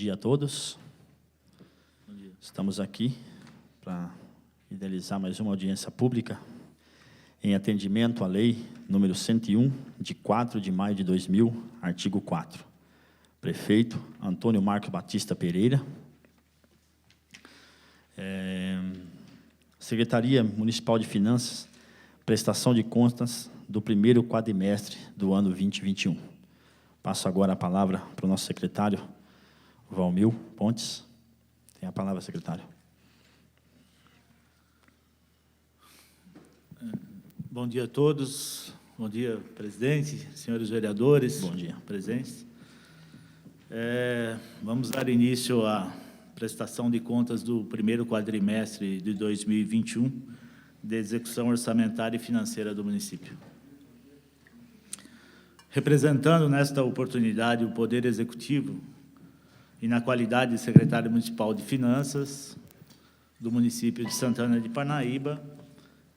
dia a todos. Estamos aqui para idealizar mais uma audiência pública em atendimento à lei número 101, de 4 de maio de 2000, artigo 4. Prefeito Antônio Marco Batista Pereira. Secretaria Municipal de Finanças, prestação de contas do primeiro quadrimestre do ano 2021. Passo agora a palavra para o nosso secretário, Valmil Pontes. Tem a palavra, secretário. Bom dia a todos. Bom dia, presidente, senhores vereadores. Bom dia. Presentes. Vamos dar início à prestação de contas do primeiro quadrimestre de 2021, de execução orçamentária e financeira do município. Representando nesta oportunidade o Poder Executivo e na qualidade de secretário municipal de Finanças do município de Santana de Parnaíba,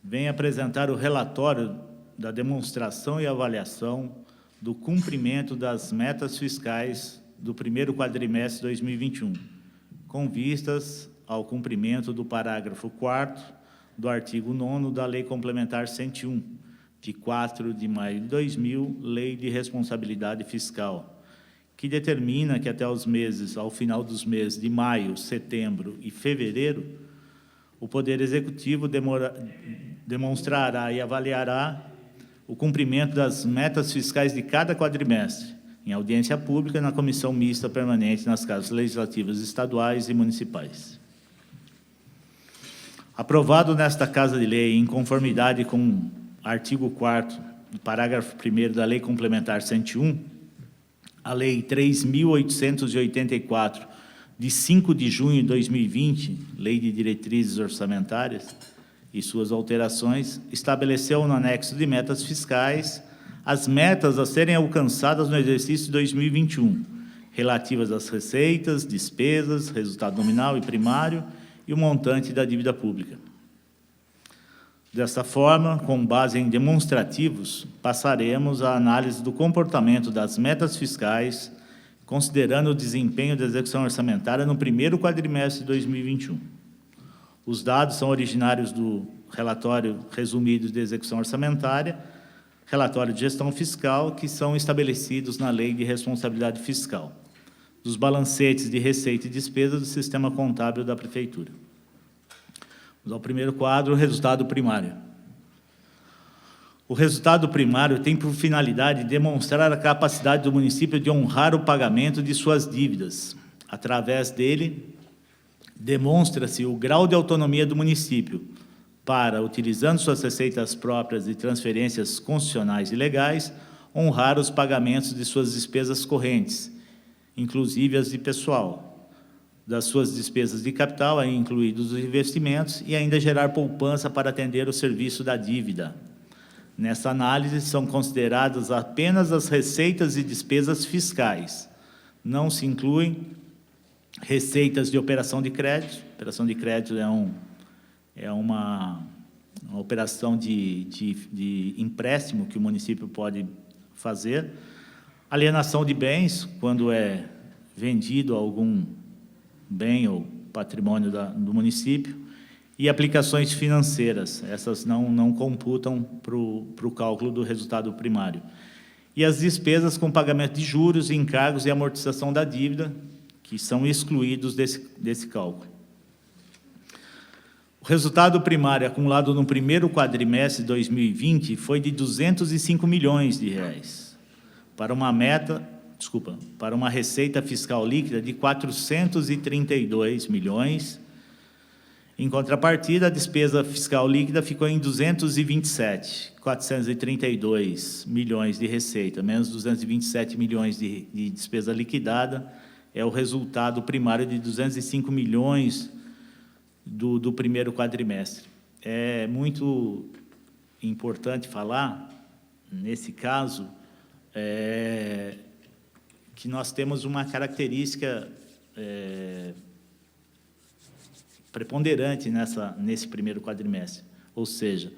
venho apresentar o relatório da demonstração e avaliação do cumprimento das metas fiscais do primeiro quadrimestre de 2021, com vistas ao cumprimento do parágrafo 4º do artigo 9º da Lei Complementar 101, de 4 de maio de 2000, Lei de Responsabilidade Fiscal, que determina que até ao final dos meses de maio, setembro e fevereiro, o Poder Executivo demonstrará e avaliará o cumprimento das metas fiscais de cada quadrimestre, em audiência pública na Comissão Mista Permanente nas Casas Legislativas Estaduais e Municipais. Aprovado nesta Casa de Lei, em conformidade com artigo 4º, parágrafo 1º da Lei Complementar 101, a Lei 3.884, de 5 de junho de 2020, Lei de Diretrizes Orçamentárias e suas alterações, estabeleceu no anexo de metas fiscais as metas a serem alcançadas no exercício de 2021, relativas às receitas, despesas, resultado nominal e primário e o montante da dívida pública. Desta forma, com base em demonstrativos, passaremos à análise do comportamento das metas fiscais, considerando o desempenho da execução orçamentária no primeiro quadrimestre de 2021. Os dados são originários do relatório resumido de execução orçamentária, relatório de gestão fiscal, que são estabelecidos na Lei de Responsabilidade Fiscal, dos balancetes de receita e despesa do sistema contábil da Prefeitura. Ao primeiro quadro, o resultado primário. O resultado primário tem por finalidade demonstrar a capacidade do município de honrar o pagamento de suas dívidas. Através dele, demonstra-se o grau de autonomia do município para, utilizando suas receitas próprias e transferências constitucionais e legais, honrar os pagamentos de suas despesas correntes, inclusive as de pessoal, das suas despesas de capital, aí incluídos os investimentos, e ainda gerar poupança para atender o serviço da dívida. Nessa análise, são consideradas apenas as receitas e despesas fiscais. Não se incluem receitas de operação de crédito. Operação de crédito é uma operação de empréstimo que o município pode fazer. Alienação de bens, quando é vendido algum bem ou patrimônio do município, e aplicações financeiras, essas não computam para o cálculo do resultado primário. E as despesas com pagamento de juros, encargos e amortização da dívida, que são excluídos desse cálculo. O resultado primário acumulado no primeiro quadrimestre de 2020 foi de R$ 205 milhões, para uma receita fiscal líquida de 432 milhões. Em contrapartida, a despesa fiscal líquida ficou em 432 milhões de receita, menos 227 milhões de despesa liquidada, é o resultado primário de 205 milhões do primeiro quadrimestre. É muito importante falar, nesse caso, que nós temos uma característica preponderante nesse primeiro quadrimestre, ou seja,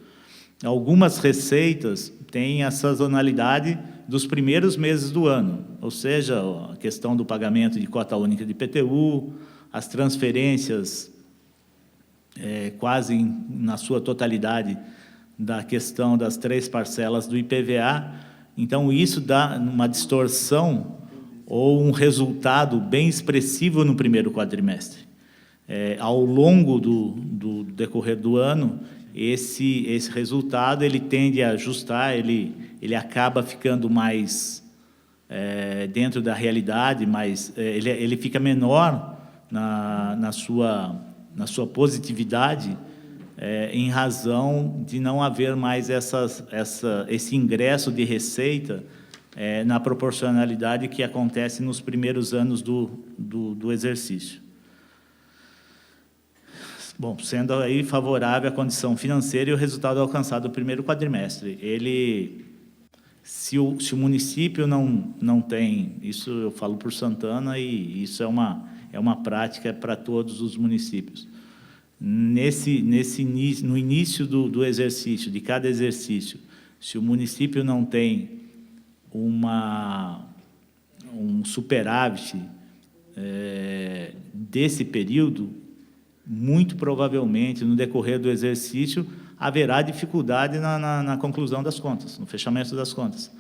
algumas receitas têm a sazonalidade dos primeiros meses do ano, ou seja, a questão do pagamento de cota única de IPTU, as transferências quase na sua totalidade da questão das 3 parcelas do IPVA. Então, isso dá uma distorção ou um resultado bem expressivo no primeiro quadrimestre. Ao longo do decorrer do ano, esse resultado ele tende a ajustar, ele acaba ficando mais dentro da realidade, mas ele fica menor na sua positividade, em razão de não haver mais esse ingresso de receita na proporcionalidade que acontece nos primeiros anos do exercício. Bom, sendo aí favorável a condição financeira e o resultado alcançado no primeiro quadrimestre. Se o município não tem, isso eu falo por Santana, e isso é uma prática para todos os municípios. No início do exercício, de cada exercício, se o município não tem um superávit desse período, muito provavelmente, no decorrer do exercício, haverá dificuldade na conclusão das contas, no fechamento das contas.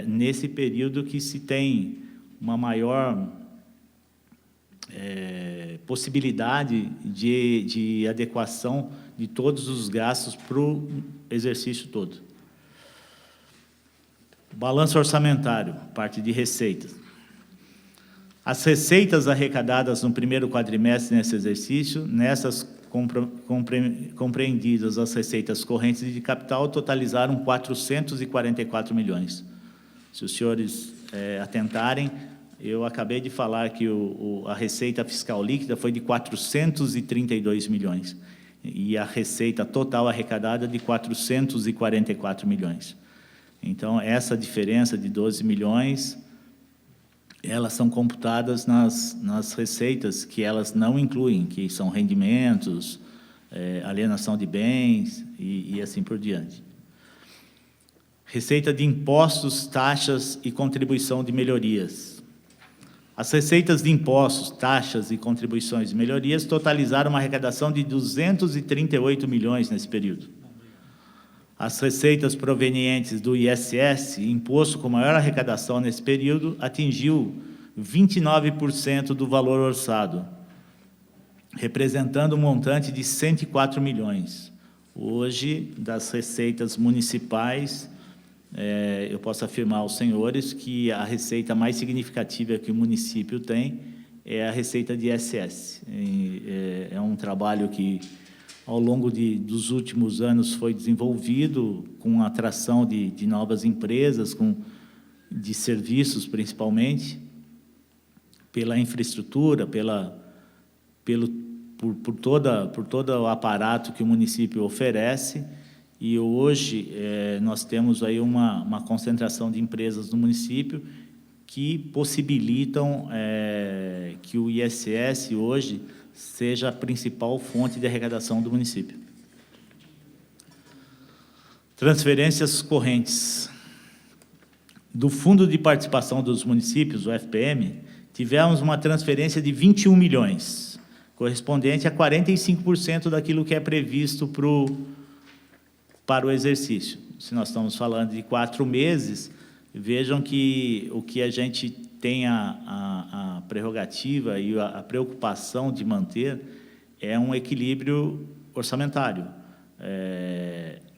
Nesse período que se tem uma maior possibilidade de adequação de todos os gastos para o exercício todo. Balanço orçamentário, parte de receitas. As receitas arrecadadas no primeiro quadrimestre nesse exercício, nessas compreendidas as receitas correntes de capital, totalizaram 444 milhões. Se os senhores atentarem, eu acabei de falar que a receita fiscal líquida foi de 432 milhões, e a receita total arrecadada de 444 milhões. Então, essa diferença de 12 milhões... elas são computadas nas receitas que elas não incluem, que são rendimentos, alienação de bens e assim por diante. Receita de impostos, taxas e contribuição de melhorias. As receitas de impostos, taxas e contribuições de melhorias totalizaram uma arrecadação de 238 milhões nesse período. As receitas provenientes do ISS, imposto com maior arrecadação nesse período, atingiu 29% do valor orçado, representando um montante de 104 milhões. Hoje, das receitas municipais, eu posso afirmar aos senhores que a receita mais significativa que o município tem é a receita de ISS. É um trabalho que, ao longo dos últimos anos, foi desenvolvido com a atração de novas empresas, de serviços, principalmente, pela infraestrutura, por todo o aparato que o município oferece. E hoje nós temos aí uma concentração de empresas no município que possibilitam que o ISS hoje seja a principal fonte de arrecadação do município. Transferências correntes. Do Fundo de Participação dos Municípios, o FPM, tivemos uma transferência de 21 milhões, correspondente a 45% daquilo que é previsto para o exercício. Se nós estamos falando de 4 meses, vejam que o que a gente tem a prerrogativa e a preocupação de manter é um equilíbrio orçamentário.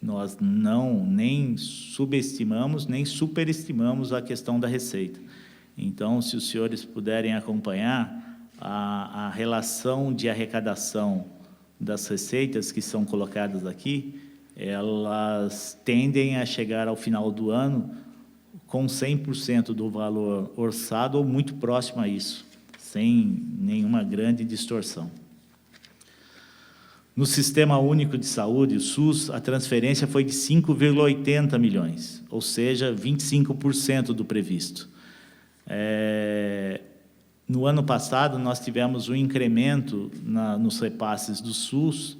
Nós nem subestimamos, nem superestimamos a questão da receita. Então, se os senhores puderem acompanhar a relação de arrecadação das receitas que são colocadas aqui, elas tendem a chegar ao final do ano com 100% do valor orçado ou muito próximo a isso, sem nenhuma grande distorção. No Sistema Único de Saúde, o SUS, a transferência foi de 5,80 milhões, ou seja, 25% do previsto. No ano passado, nós tivemos um incremento nos repasses do SUS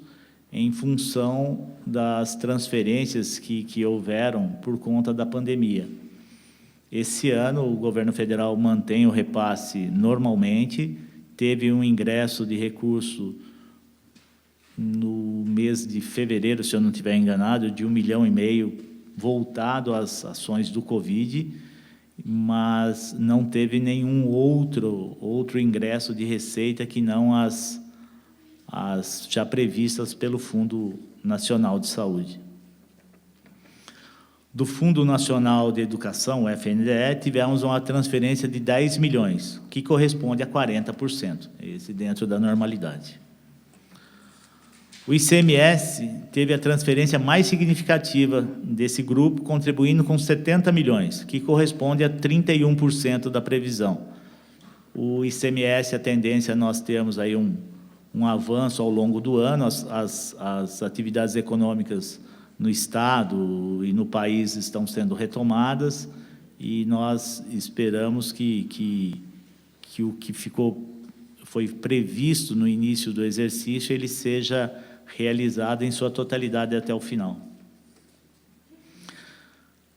em função das transferências que houveram por conta da pandemia. Esse ano, o governo federal mantém o repasse normalmente, teve um ingresso de recurso no mês de fevereiro, se eu não estiver enganado, de 1,5 milhão voltado às ações do Covid, mas não teve nenhum outro ingresso de receita que não as já previstas pelo Fundo Nacional de Saúde. Do Fundo Nacional de Educação, o FNDE, tivemos uma transferência de 10 milhões, que corresponde a 40%, esse dentro da normalidade. O ICMS teve a transferência mais significativa desse grupo, contribuindo com 70 milhões, que corresponde a 31% da previsão. O ICMS, a tendência, nós temos aí um avanço ao longo do ano, as atividades econômicas no Estado e no país estão sendo retomadas, e nós esperamos que o que foi previsto no início do exercício, ele seja realizado em sua totalidade até o final.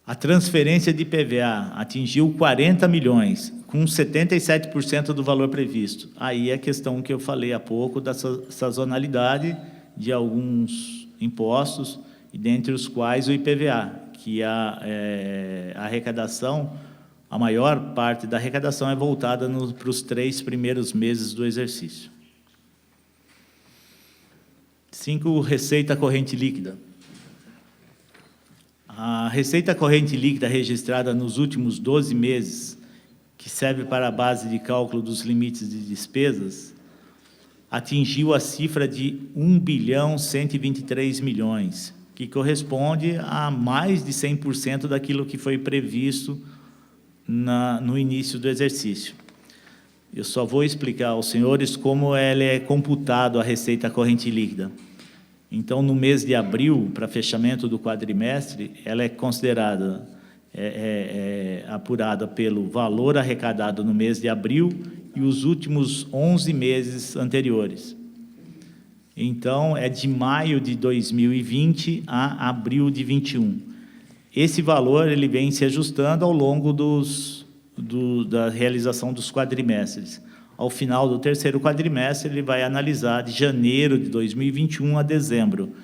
A transferência de IPVA atingiu 40 milhões, com 77% do valor previsto. Aí é a questão que eu falei há pouco da sazonalidade de alguns impostos, e dentre os quais o IPVA, que a arrecadação, a maior parte da arrecadação é voltada para os 3 primeiros meses do exercício. 5, receita corrente líquida. A receita corrente líquida registrada nos últimos 12 meses, que serve para a base de cálculo dos limites de despesas, atingiu a cifra de 1,123 bilhões, que corresponde a mais de 100% daquilo que foi previsto no início do exercício. Eu só vou explicar aos senhores como ela é computado a receita corrente líquida. Então, no mês de abril, para fechamento do quadrimestre, ela é considerada, apurada pelo valor arrecadado no mês de abril e os últimos 11 meses anteriores. Então, é de maio de 2020 a abril de 21. Esse valor ele vem se ajustando ao longo da realização dos quadrimestres. Ao final do terceiro quadrimestre, ele vai analisar de janeiro de 2021 a dezembro.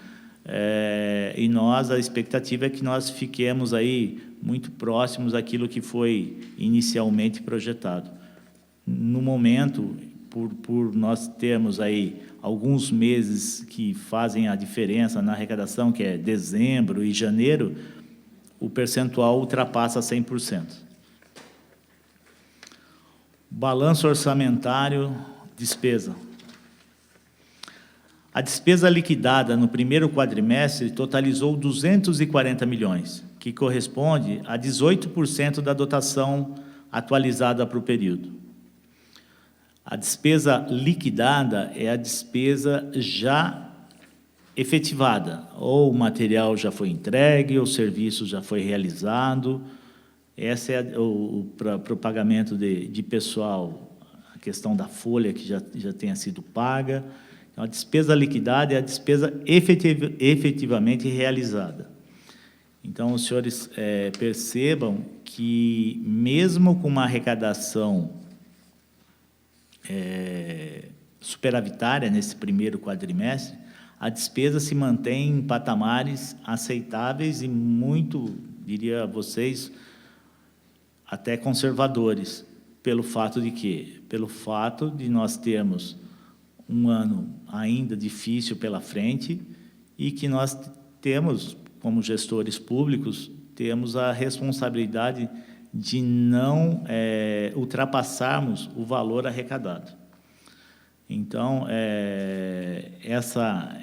E a expectativa é que nós fiquemos aí muito próximos daquilo que foi inicialmente projetado. No momento, por nós termos aí alguns meses que fazem a diferença na arrecadação, que é dezembro e janeiro, o percentual ultrapassa 100%. Balanço orçamentário, despesa. A despesa liquidada no primeiro quadrimestre totalizou 240 milhões, que corresponde a 18% da dotação atualizada para o período. A despesa liquidada é a despesa já efetivada, ou o material já foi entregue, ou o serviço já foi realizado. Essa é para o pagamento de pessoal, a questão da folha que já tenha sido paga. Então, a despesa liquidada é a despesa efetivamente realizada. Então, os senhores percebam que, mesmo com uma arrecadação superavitária nesse primeiro quadrimestre, a despesa se mantém em patamares aceitáveis e muito, diria a vocês, até conservadores, pelo fato de quê? Pelo fato de nós termos um ano ainda difícil pela frente e que nós temos, como gestores públicos, temos a responsabilidade de não ultrapassarmos o valor arrecadado. Então,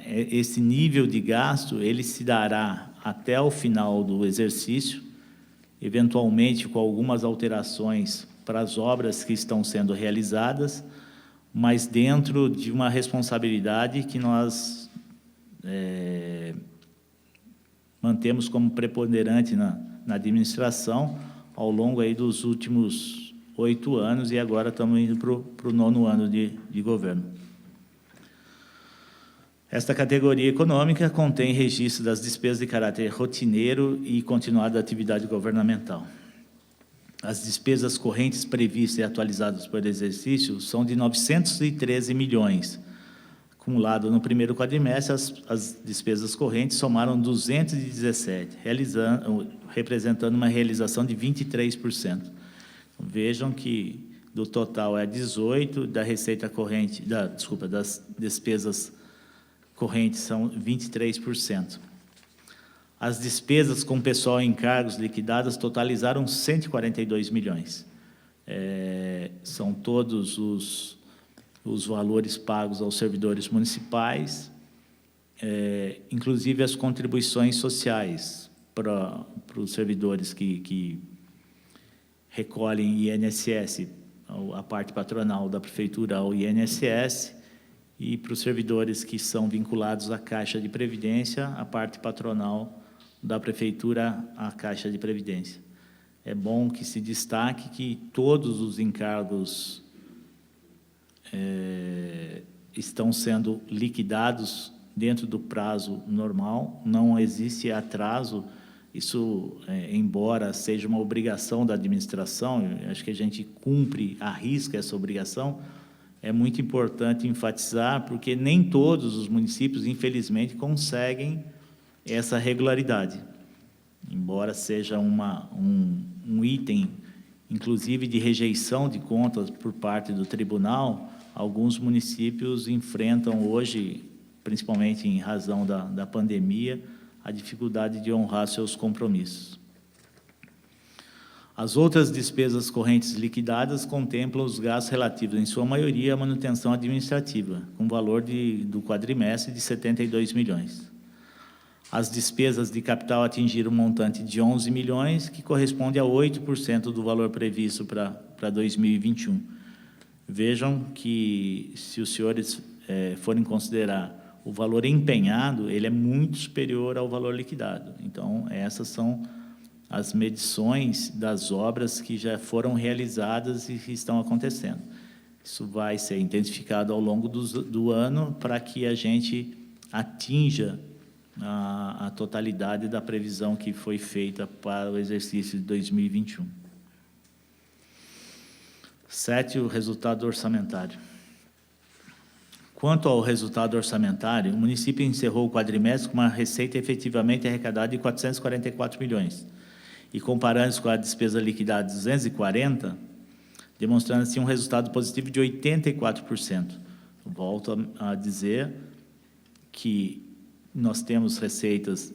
esse nível de gasto, ele se dará até o final do exercício, eventualmente com algumas alterações para as obras que estão sendo realizadas, mas dentro de uma responsabilidade que nós mantemos como preponderante na administração ao longo aí dos últimos 8 anos, e agora estamos indo para o 9º ano de governo. Esta categoria econômica contém registro das despesas de caráter rotineiro e continuado da atividade governamental. As despesas correntes previstas e atualizadas por exercício são de 913 milhões. Acumulado no primeiro quadrimestre, as despesas correntes somaram 217, representando uma realização de 23%. Então, vejam que do total é 18, da receita corrente, das despesas correntes são 23%. As despesas com pessoal em cargos liquidadas totalizaram 142 milhões. São todos os valores pagos aos servidores municipais, inclusive as contribuições sociais para os servidores que recolhem INSS, a parte patronal da prefeitura ao INSS, e para os servidores que são vinculados à Caixa de Previdência, a parte patronal da prefeitura à Caixa de Previdência. É bom que se destaque que todos os encargos estão sendo liquidados dentro do prazo normal, não existe atraso. Isso, embora seja uma obrigação da administração, acho que a gente cumpre, arrisca essa obrigação, é muito importante enfatizar, porque nem todos os municípios, infelizmente, conseguem essa regularidade. Embora seja um item, inclusive, de rejeição de contas por parte do tribunal, alguns municípios enfrentam hoje, principalmente em razão da pandemia, a dificuldade de honrar seus compromissos. As outras despesas correntes liquidadas contemplam os gastos relativos, em sua maioria, à manutenção administrativa, com valor do quadrimestre de 72 milhões. As despesas de capital atingiram um montante de 11 milhões, que corresponde a 8% do valor previsto para 2021. Vejam que, se os senhores forem considerar o valor empenhado, ele é muito superior ao valor liquidado. Então, essas são as medições das obras que já foram realizadas e que estão acontecendo. Isso vai ser intensificado ao longo do ano para que a gente atinja a totalidade da previsão que foi feita para o exercício de 2021. 7, o resultado orçamentário. Quanto ao resultado orçamentário, o município encerrou o quadrimestre com uma receita efetivamente arrecadada de 444 milhões, e comparando-se com a despesa liquidada de 240, demonstrando assim um resultado positivo de 84%. Volto a dizer que nós temos receitas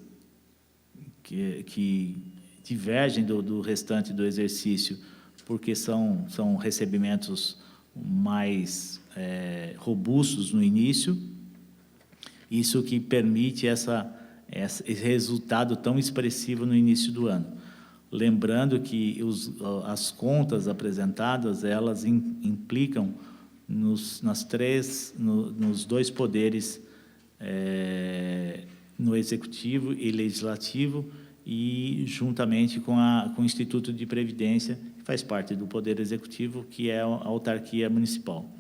que divergem do restante do exercício, porque são recebimentos mais robustos no início, isso que permite esse resultado tão expressivo no início do ano. Lembrando que as contas apresentadas, elas implicam nos dois poderes, no Executivo e Legislativo, e juntamente com o Instituto de Previdência, que faz parte do Poder Executivo, que é a autarquia municipal.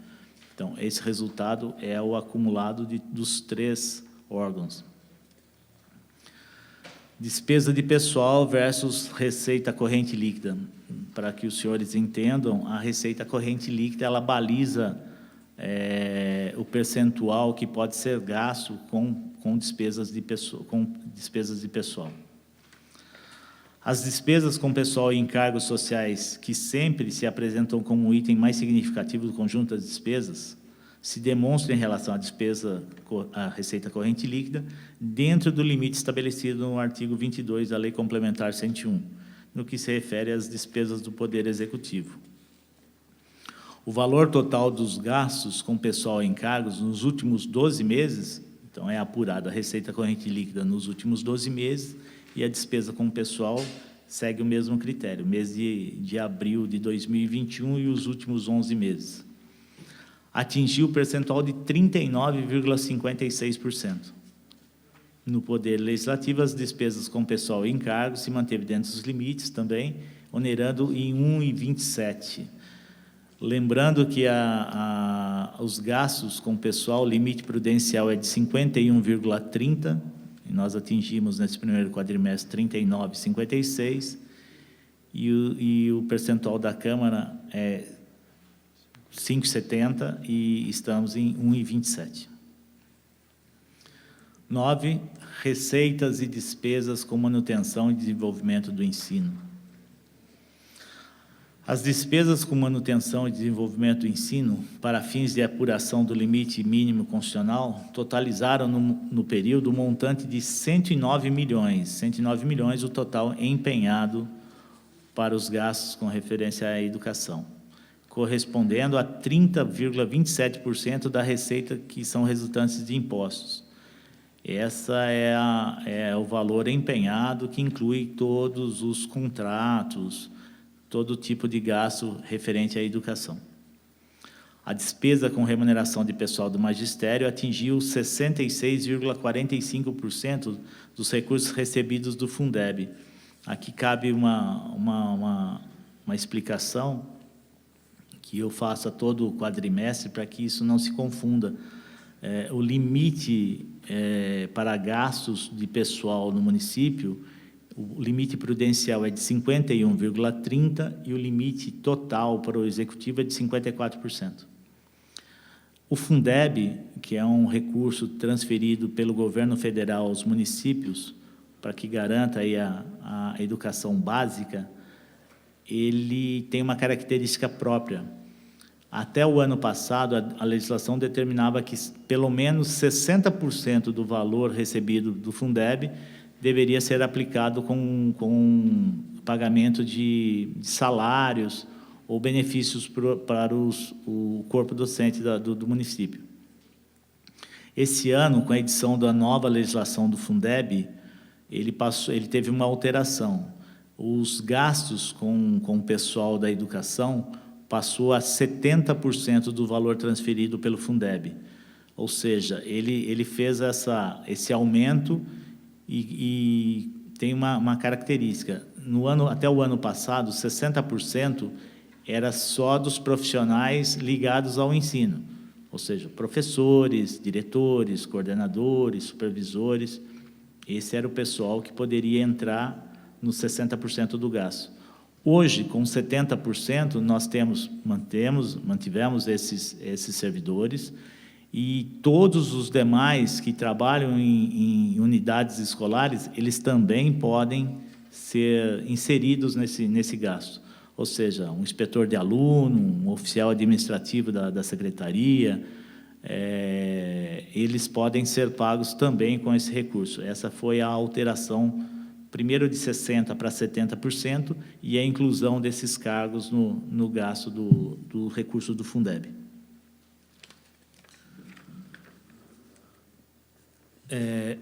Então, esse resultado é o acumulado dos 3 órgãos. Despesa de pessoal versus receita corrente líquida. Para que os senhores entendam, a receita corrente líquida, ela baliza o percentual que pode ser gasto com despesas de pessoal. As despesas com pessoal e encargos sociais, que sempre se apresentam como o item mais significativo do conjunto das despesas, se demonstram em relação à receita corrente líquida, dentro do limite estabelecido no artigo 22 da Lei Complementar 101, no que se refere às despesas do Poder Executivo. O valor total dos gastos com pessoal e encargos nos últimos 12 meses, então é apurada a receita corrente líquida nos últimos 12 meses, e a despesa com pessoal segue o mesmo critério, mês de abril de 2021 e os últimos 11 meses. Atingiu o percentual de 39,56%. No Poder Legislativo, as despesas com pessoal e encargos se manteve dentro dos limites também, onerando em 1,27%. Lembrando que os gastos com pessoal, o limite prudencial é de 51,30, e nós atingimos nesse primeiro quadrimestre 39,56, e o percentual da Câmara é 5,70 e estamos em 1,27. 9, receitas e despesas com manutenção e desenvolvimento do ensino. As despesas com manutenção e desenvolvimento do ensino, para fins de apuração do limite mínimo constitucional, totalizaram no período um montante de 109 milhões. 109 milhões o total empenhado para os gastos com referência à educação, correspondendo a 30,27% da receita que são resultantes de impostos. Essa é o valor empenhado, que inclui todos os contratos, todo tipo de gasto referente à educação. A despesa com remuneração de pessoal do magistério atingiu 66,45% dos recursos recebidos do Fundeb. Aqui cabe uma explicação que eu faço a todo quadrimestre para que isso não se confunda. O limite para gastos de pessoal no município, o limite prudencial é de 51,30% e o limite total para o executivo é de 54%. O Fundeb, que é um recurso transferido pelo governo federal aos municípios para que garanta aí a educação básica, ele tem uma característica própria. Até o ano passado, a legislação determinava que pelo menos 60% do valor recebido do Fundeb deveria ser aplicado com pagamento de salários ou benefícios para o corpo docente do município. Esse ano, com a edição da nova legislação do Fundeb, ele teve uma alteração. Os gastos com o pessoal da educação passou a 70% do valor transferido pelo Fundeb. Ou seja, ele fez esse aumento e tem uma característica. Até o ano passado, 60% era só dos profissionais ligados ao ensino, ou seja, professores, diretores, coordenadores, supervisores. Esse era o pessoal que poderia entrar nos 60% do gasto. Hoje, com 70%, nós mantivemos esses servidores, e todos os demais que trabalham em unidades escolares, eles também podem ser inseridos nesse gasto. Ou seja, um inspetor de aluno, um oficial administrativo da secretaria, eles podem ser pagos também com esse recurso. Essa foi a alteração, primeiro de 60% para 70%, e a inclusão desses cargos no gasto do recurso do Fundeb.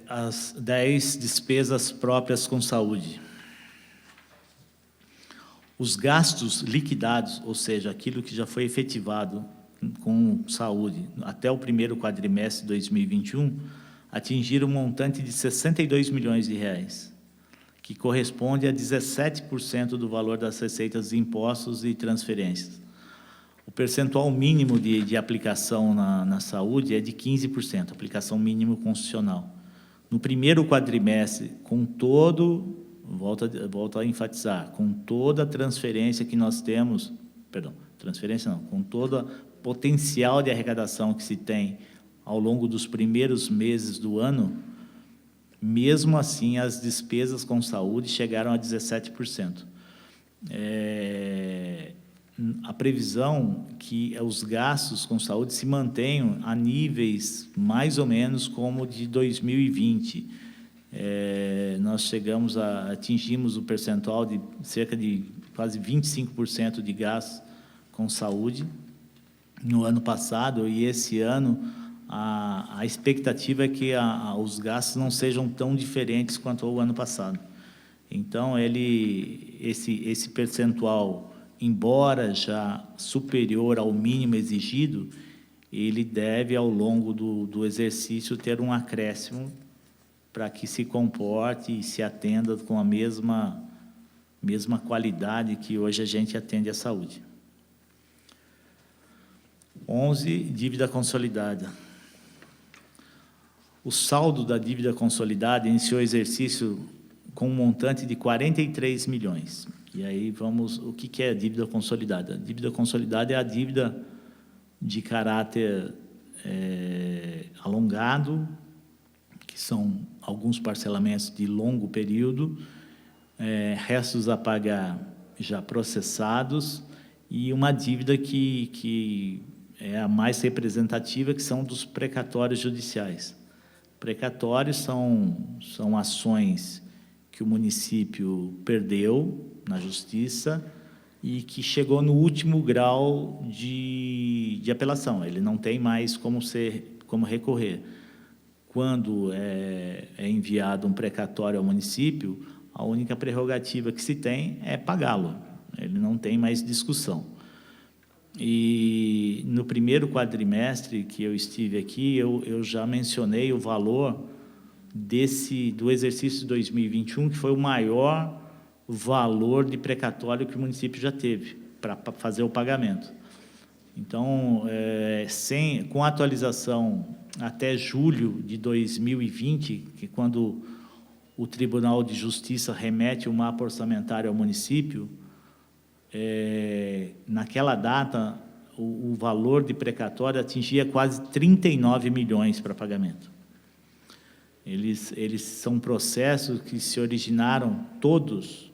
As 10 despesas próprias com saúde. Os gastos liquidados, ou seja, aquilo que já foi efetivado com saúde até o primeiro quadrimestre de 2021, atingiram um montante de 62 milhões de reais, que corresponde a 17% do valor das receitas de impostos e transferências. O percentual mínimo de aplicação na saúde é de 15%, aplicação mínimo constitucional. No primeiro quadrimestre, volto a enfatizar, com toda a transferência que nós temos, com todo o potencial de arrecadação que se tem ao longo dos primeiros meses do ano, mesmo assim, as despesas com saúde chegaram a 17%. A previsão que os gastos com saúde se mantenham a níveis mais ou menos como de 2020. Nós atingimos o percentual de cerca de quase 25% de gastos com saúde no ano passado, e esse ano a expectativa é que os gastos não sejam tão diferentes quanto ao ano passado. Então, esse percentual, embora já superior ao mínimo exigido, ele deve, ao longo do exercício, ter um acréscimo para que se comporte e se atenda com a mesma qualidade que hoje a gente atende à saúde. 11, dívida consolidada. O saldo da dívida consolidada iniciou o exercício com um montante de 43 milhões. E aí o que é a dívida consolidada? A dívida consolidada é a dívida de caráter alongado, que são alguns parcelamentos de longo período, restos a pagar já processados, e uma dívida que é a mais representativa, que são dos precatórios judiciais. Precatórios são ações que o município perdeu na justiça e que chegou no último grau de apelação. Ele não tem mais como recorrer. Quando é enviado um precatório ao município, a única prerrogativa que se tem é pagá-lo. Ele não tem mais discussão. E no primeiro quadrimestre que eu estive aqui, eu já mencionei o valor do exercício de 2021, que foi o maior valor de precatório que o município já teve para fazer o pagamento. Então, com a atualização até julho de 2020, que quando o Tribunal de Justiça remete o mapa orçamentário ao município, naquela data, o valor de precatório atingia quase 39 milhões para pagamento. Eles são processos que se originaram todos,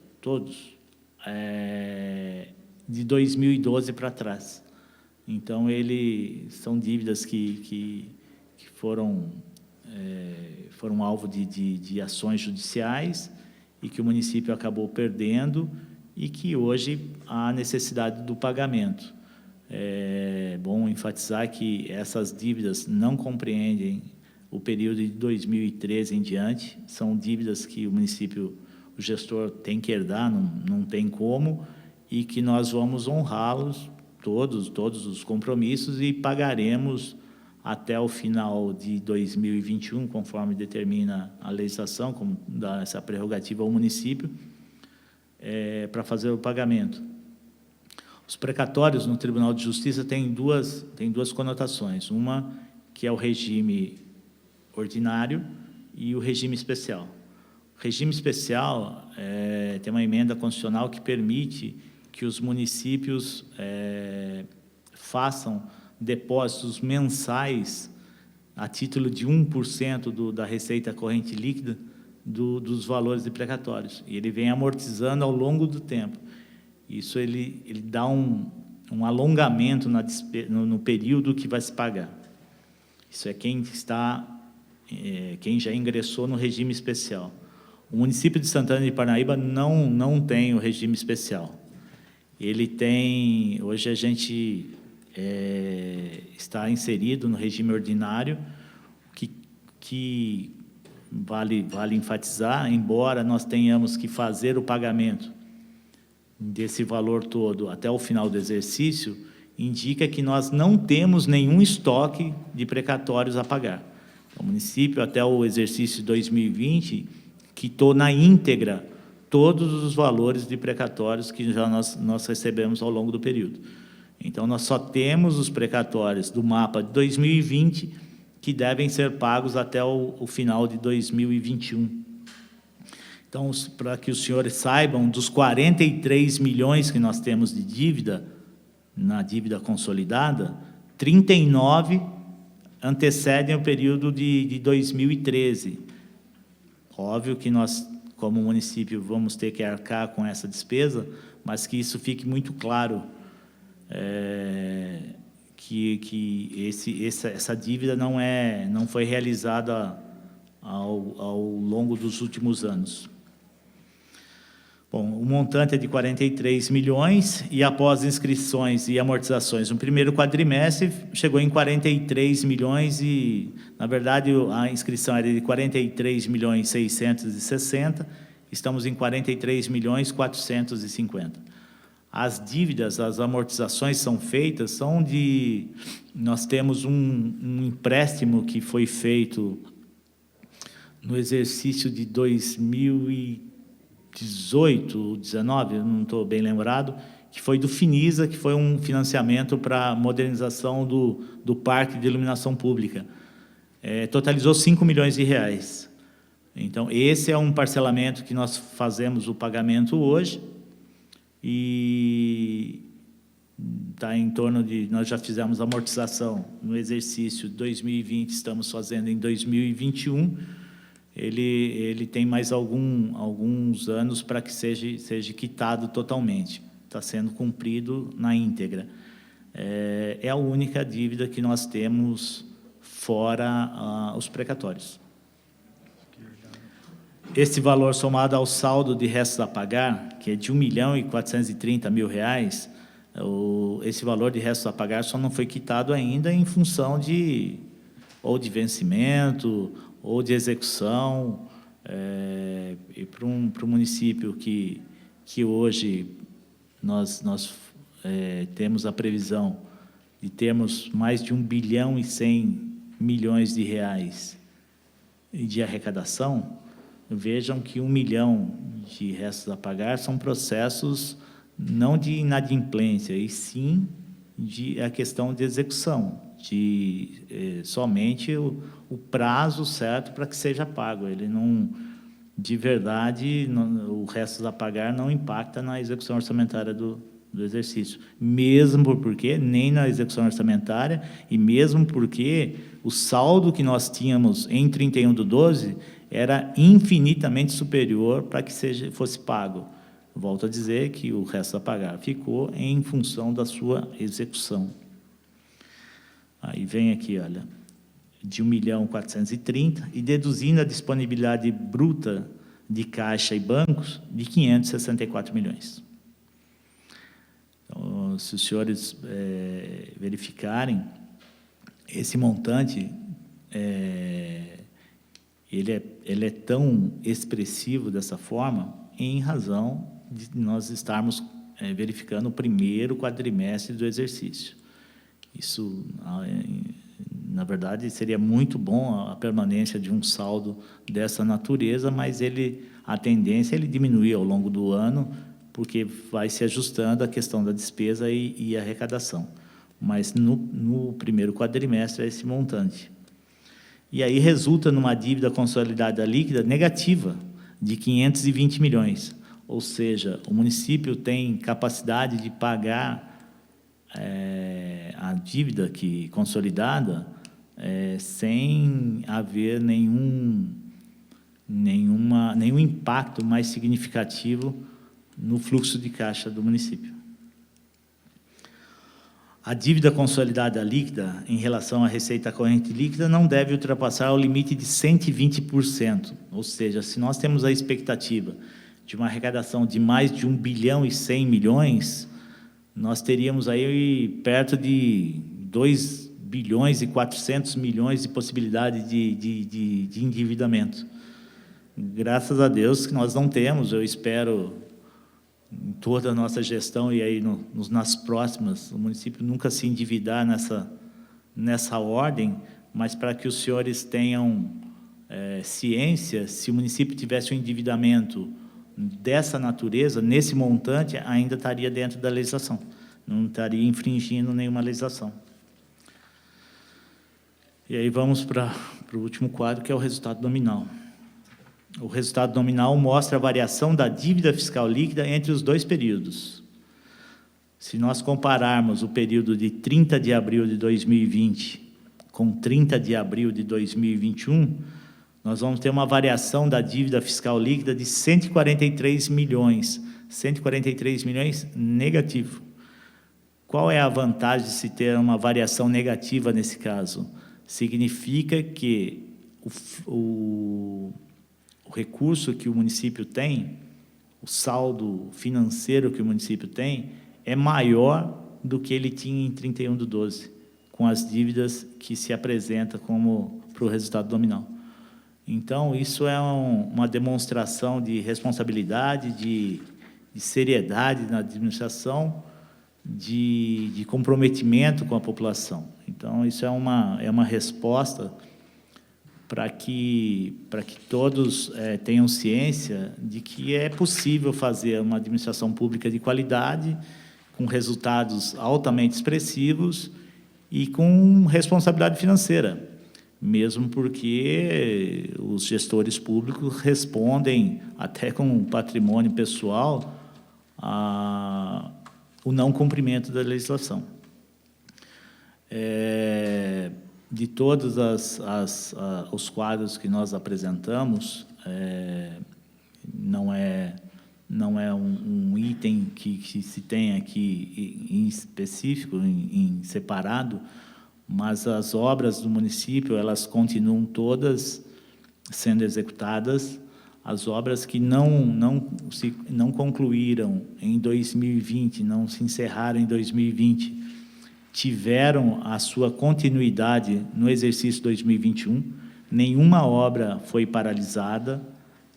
de 2012 para trás. Então, são dívidas que foram alvo de ações judiciais e que o município acabou perdendo e que hoje há necessidade do pagamento. É bom enfatizar que essas dívidas não compreendem o período de 2013 em diante, são dívidas que o município, o gestor tem que herdar, não tem como, e que nós vamos honrá-los, todos os compromissos, e pagaremos até o final de 2021, conforme determina a legislação, como dá essa prerrogativa ao município, para fazer o pagamento. Os precatórios no Tribunal de Justiça têm duas conotações, uma que é o regime ordinário e o regime especial. O regime especial tem uma emenda constitucional que permite que os municípios façam depósitos mensais a título de 1% da receita corrente líquida dos valores de precatórios. E ele vem amortizando ao longo do tempo. Isso ele dá um alongamento no período que vai se pagar. Isso é quem já ingressou no regime especial. O município de Santana de Parnaíba não tem o regime especial. Ele tem, hoje a gente está inserido no regime ordinário, que vale enfatizar, embora nós tenhamos que fazer o pagamento desse valor todo até o final do exercício, indica que nós não temos nenhum estoque de precatórios a pagar. O município, até o exercício 2020, quitou na íntegra todos os valores de precatórios que já nós recebemos ao longo do período. Então, nós só temos os precatórios do mapa de 2020 que devem ser pagos até o final de 2021. Então, para que os senhores saibam, dos 43 milhões que nós temos de dívida, na dívida consolidada, 39 antecedem o período de 2013. Óbvio que nós, como município, vamos ter que arcar com essa despesa, mas que isso fique muito claro, que essa dívida não foi realizada ao longo dos últimos anos. Bom, o montante é de 43 milhões e, após inscrições e amortizações, no primeiro quadrimestre chegou em 43 milhões e, na verdade, a inscrição era de 43 milhões 660, estamos em 43 milhões 450. As dívidas, as amortizações são feitas, nós temos um empréstimo que foi feito no exercício de 2018, 19, eu não estou bem lembrado, que foi do Finisa, que foi um financiamento para a modernização do parque de iluminação pública. Totalizou R$5 milhões. Então, esse é um parcelamento que nós fazemos o pagamento hoje, e está em torno de... Nós já fizemos amortização no exercício 2020, estamos fazendo em 2021, ele tem mais alguns anos para que seja quitado totalmente. Está sendo cumprido na íntegra. É a única dívida que nós temos fora os precatórios. Esse valor somado ao saldo de restos a pagar, que é de R$1.430.000, esse valor de restos a pagar só não foi quitado ainda em função ou de vencimento ou de execução. E para o município que hoje nós temos a previsão de termos mais de R$1.100 bilhões de arrecadação, vejam que 1 milhão de restos a pagar são processos não de inadimplência, e sim a questão de execução, somente o prazo certo para que seja pago. Ele não, de verdade, o restos a pagar não impacta na execução orçamentária do exercício, mesmo porque nem na execução orçamentária, e mesmo porque o saldo que nós tínhamos em 31/12 era infinitamente superior para que fosse pago. Volto a dizer que o resto a pagar ficou em função da sua execução. Aí vem aqui, olha, de 1.430.000, e deduzindo a disponibilidade bruta de caixa e bancos de 564 milhões. Então, se os senhores verificarem, esse montante, ele é tão expressivo dessa forma em razão de nós estarmos verificando o primeiro quadrimestre do exercício. Isso, na verdade, seria muito bom a permanência de um saldo dessa natureza, mas a tendência é ele diminuir ao longo do ano, porque vai se ajustando a questão da despesa e arrecadação. Mas no primeiro quadrimestre é esse montante. E aí resulta numa dívida consolidada líquida negativa de 520 milhões. Ou seja, o município tem capacidade de pagar a dívida consolidada sem haver nenhum impacto mais significativo no fluxo de caixa do município. A dívida consolidada líquida em relação à receita corrente líquida não deve ultrapassar o limite de 120%. Ou seja, se nós temos a expectativa de uma arrecadação de mais de 1.100 bilhões, nós teríamos aí perto de 2.4 bilhões de possibilidade de endividamento. Graças a Deus que nós não temos. Eu espero, em toda a nossa gestão e aí nas próximas, o município nunca se endividar nessa ordem, mas para que os senhores tenham ciência, se o município tivesse um endividamento dessa natureza, nesse montante, ainda estaria dentro da legislação, não estaria infringindo nenhuma legislação. E aí vamos para o último quadro, que é o resultado nominal. O resultado nominal mostra a variação da dívida fiscal líquida entre os dois períodos. Se nós compararmos o período de 30 de abril de 2020 com 30 de abril de 2021, nós vamos ter uma variação da dívida fiscal líquida de 143 milhões. 143 milhões negativo. Qual é a vantagem de se ter uma variação negativa nesse caso? Significa que o recurso que o município tem, o saldo financeiro que o município tem, é maior do que ele tinha em 31/12, com as dívidas que se apresentam para o resultado nominal. Então, isso é uma demonstração de responsabilidade, de seriedade na administração, de comprometimento com a população. Então, isso é uma resposta para que todos tenham ciência de que é possível fazer uma administração pública de qualidade com resultados altamente expressivos e com responsabilidade financeira, mesmo porque os gestores públicos respondem, até com patrimônio pessoal, o não cumprimento da legislação. De todos os quadros que nós apresentamos, não é um item que se tem aqui em específico, em separado, mas as obras do município, elas continuam todas sendo executadas. As obras que não concluíram em 2020, não se encerraram em 2020, tiveram a sua continuidade no exercício 2021. Nenhuma obra foi paralisada,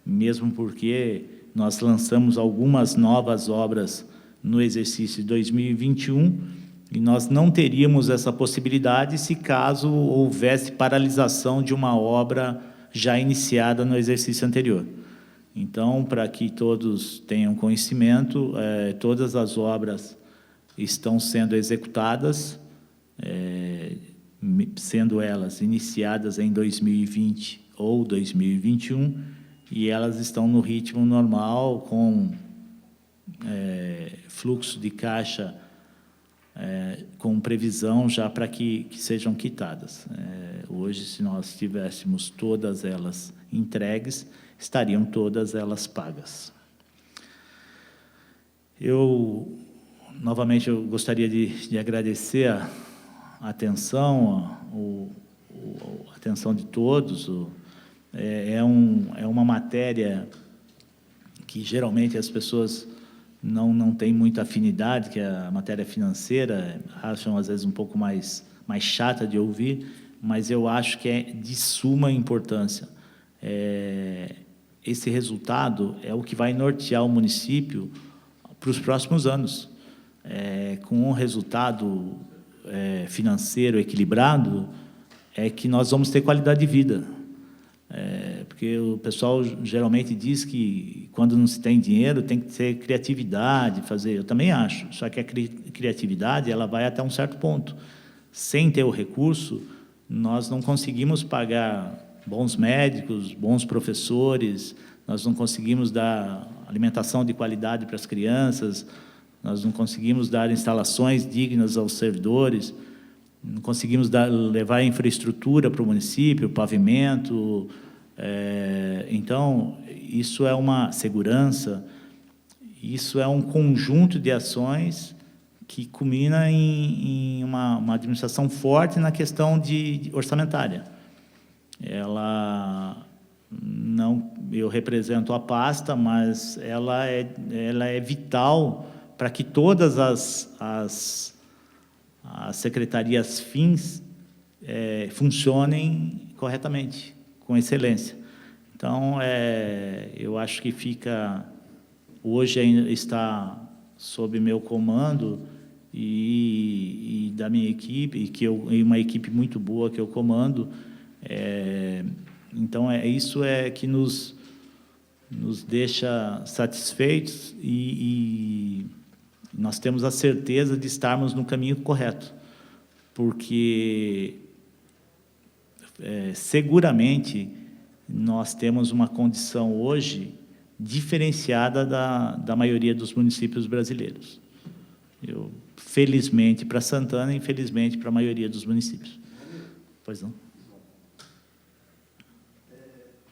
mesmo porque nós lançamos algumas novas obras no exercício de 2021, e nós não teríamos essa possibilidade se caso houvesse paralisação de uma obra já iniciada no exercício anterior. Então, para que todos tenham conhecimento, todas as obras estão sendo executadas, sendo elas iniciadas em 2020 ou 2021, e elas estão no ritmo normal, com fluxo de caixa, com previsão já para que sejam quitadas. Hoje, se nós tivéssemos todas elas entregues, estariam todas elas pagas. Novamente, eu gostaria de agradecer a atenção, a atenção de todos. É uma matéria que, geralmente, as pessoas não têm muita afinidade, que é a matéria financeira, acham, às vezes, um pouco mais chata de ouvir, mas eu acho que é de suma importância. Esse resultado é o que vai nortear o município para os próximos anos. Com um resultado financeiro equilibrado, é que nós vamos ter qualidade de vida. Porque o pessoal geralmente diz que, quando não se tem dinheiro, tem que ter criatividade, fazer. Eu também acho, só que a criatividade, ela vai até um certo ponto. Sem ter o recurso, nós não conseguimos pagar bons médicos, bons professores, nós não conseguimos dar alimentação de qualidade para as crianças, nós não conseguimos dar instalações dignas aos servidores, não conseguimos levar infraestrutura para o município, pavimento. Então, isso é uma segurança, isso é um conjunto de ações que culmina em uma administração forte na questão orçamentária. Eu represento a pasta, mas ela é vital para que todas as secretarias fins funcionem corretamente, com excelência. Então, eu acho que hoje ainda está sob meu comando e da minha equipe, e uma equipe muito boa que eu comando. Então, isso que nos deixa satisfeitos, e nós temos a certeza de estarmos no caminho correto, porque seguramente nós temos uma condição hoje diferenciada da maioria dos municípios brasileiros. Felizmente para Santana, infelizmente para a maioria dos municípios. Pois não?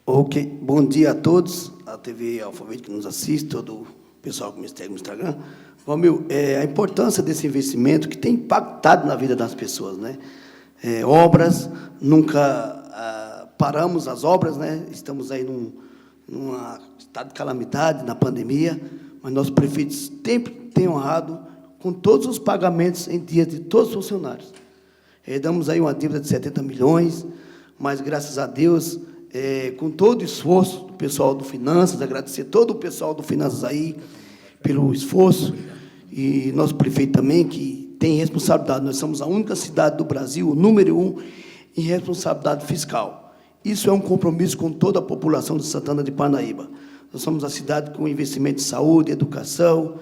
Ok, bom dia a todos, a TV Alfavete que nos assiste, todo o pessoal que me segue no Instagram. Romil, a importância desse investimento que tem impactado na vida das pessoas, né? Obras, nunca paramos as obras, né? Estamos aí num estado de calamidade, na pandemia, mas nossos prefeitos sempre têm honrado com todos os pagamentos em dias de todos os funcionários. Damos aí uma dívida de 70 milhões, mas, graças a Deus, com todo o esforço do pessoal do Finanças, agradecer todo o pessoal do Finanças aí pelo esforço, e nosso prefeito também, que tem responsabilidade. Nós somos a única cidade do Brasil, o número 1, em responsabilidade fiscal. Isso é um compromisso com toda a população de Santana de Parnaíba. Nós somos a cidade com investimento em saúde, educação,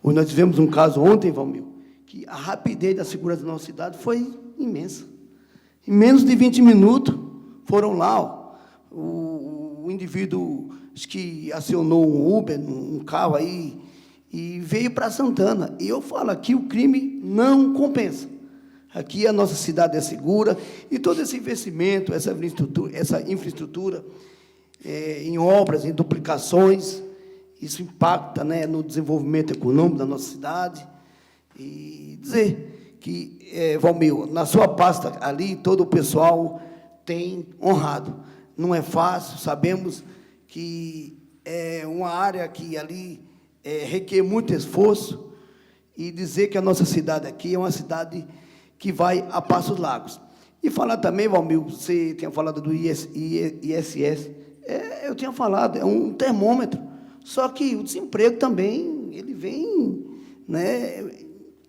Nós tivemos um caso ontem, Valmir, que a rapidez da segurança da nossa cidade foi imensa. Em menos de 20 minutos, foram lá, ó, o indivíduo, acho que acionou um Uber, um carro aí, e veio para Santana. E eu falo, aqui o crime não compensa. Aqui a nossa cidade é segura, e todo esse investimento, essa infraestrutura em obras, em duplicações, isso impacta, né, no desenvolvimento econômico da nossa cidade. E dizer que, Valmir, na sua pasta ali, todo o pessoal tem honrado. Não é fácil, sabemos que é uma área que ali requer muito esforço, e dizer que a nossa cidade aqui é uma cidade que vai a passos largos. E falar também, Valmir, você tinha falado do ISS, eu tinha falado, é um termômetro, só que o desemprego também, ele vem, né,